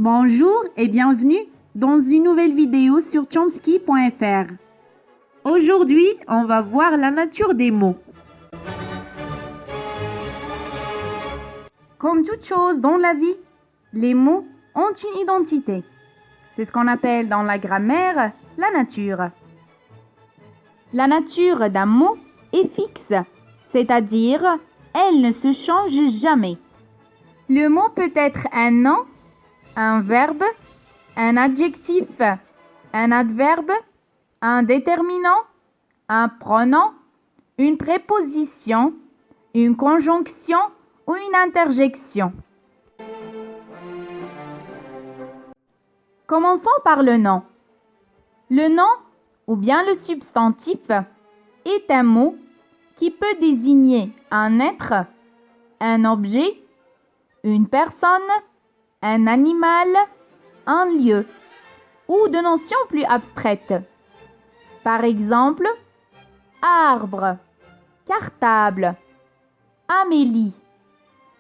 Bonjour et bienvenue dans une nouvelle vidéo sur chomsky.fr. Aujourd'hui, on va voir la nature des mots. Comme toute chose dans la vie, les mots ont une identité. C'est ce qu'on appelle dans la grammaire la nature. La nature d'un mot est fixe, c'est-à-dire elle ne se change jamais. Le mot peut être un nom, un verbe, un adjectif, un adverbe, un déterminant, un pronom, une préposition, une conjonction ou une interjection. Commençons par le nom. Le nom, ou bien le substantif, est un mot qui peut désigner un être, un objet, une personne, un animal, un lieu, ou de notions plus abstraites. Par exemple, arbre, cartable, Amélie,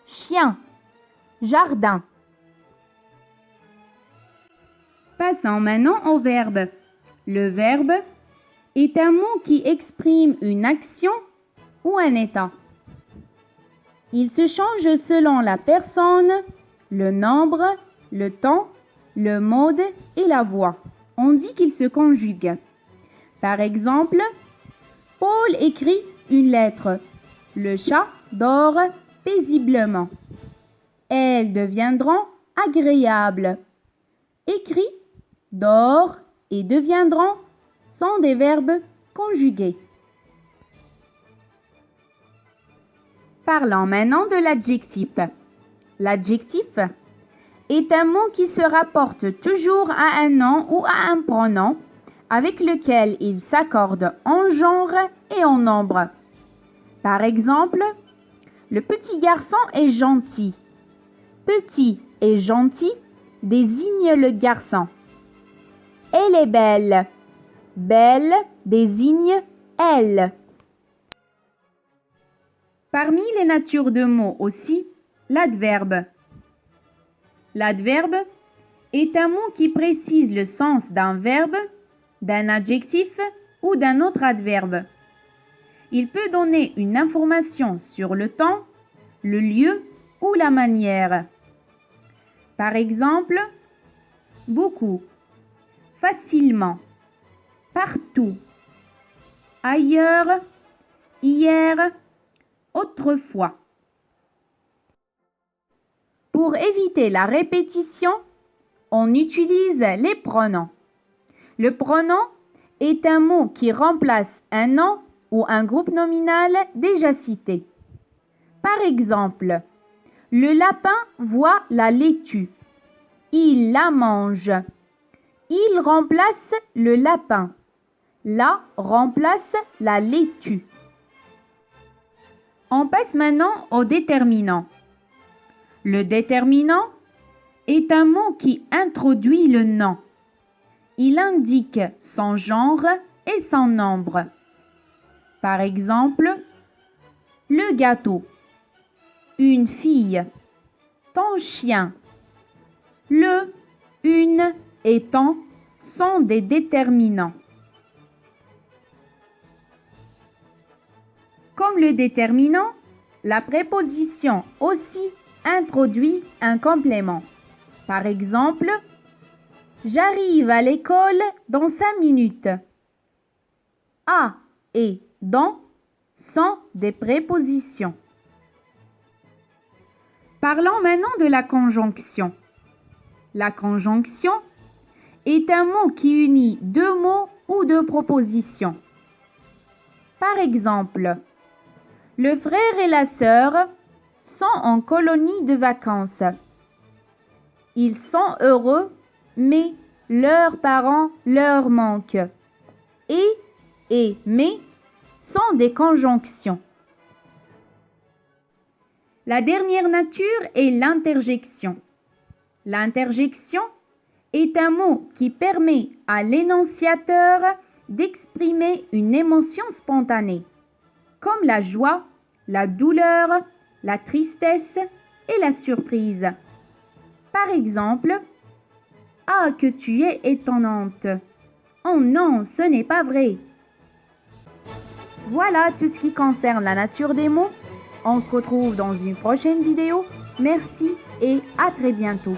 chien, jardin. Passons maintenant au verbe. Le verbe est un mot qui exprime une action ou un état. Il se change selon la personne, le nombre, le temps, le mode et la voix. On dit qu'il se conjugue. Par exemple, Paul écrit une lettre. Le chat dort paisiblement. Elles deviendront agréables. Écrit, dort et deviendront sont des verbes conjugués. Parlons maintenant de l'adjectif. L'adjectif est un mot qui se rapporte toujours à un nom ou à un pronom avec lequel il s'accorde en genre et en nombre. Par exemple, le petit garçon est gentil. Petit et gentil désigne le garçon. Elle est belle. Belle désigne elle. Parmi les natures de mots aussi, l'adverbe. L'adverbe est un mot qui précise le sens d'un verbe, d'un adjectif ou d'un autre adverbe. Il peut donner une information sur le temps, le lieu ou la manière. Par exemple, beaucoup, facilement, partout, ailleurs, hier, autrefois. Pour éviter la répétition, on utilise les pronoms. Le pronom est un mot qui remplace un nom ou un groupe nominal déjà cité. Par exemple, le lapin voit la laitue. Il la mange. Il remplace le lapin. La remplace la laitue. On passe maintenant au déterminant. Le déterminant est un mot qui introduit le nom. Il indique son genre et son nombre. Par exemple, le gâteau, une fille, ton chien. Le, une et ton sont des déterminants. Comme le déterminant, la préposition aussi introduit un complément. Par exemple, j'arrive à l'école dans 5 minutes. À et dans sont des prépositions. Parlons maintenant de la conjonction. La conjonction est un mot qui unit deux mots ou deux propositions. Par exemple, le frère et la sœur sont en colonie de vacances. Ils sont heureux, mais leurs parents leur manquent. Et mais sont des conjonctions. La dernière nature est l'interjection. L'interjection est un mot qui permet à l'énonciateur d'exprimer une émotion spontanée, comme la joie, la douleur, la tristesse et la surprise. Par exemple, Ah, que tu es étonnante. Oh non, ce n'est pas vrai. Voilà tout ce qui concerne la nature des mots. On se retrouve dans une prochaine vidéo. Merci et à très bientôt.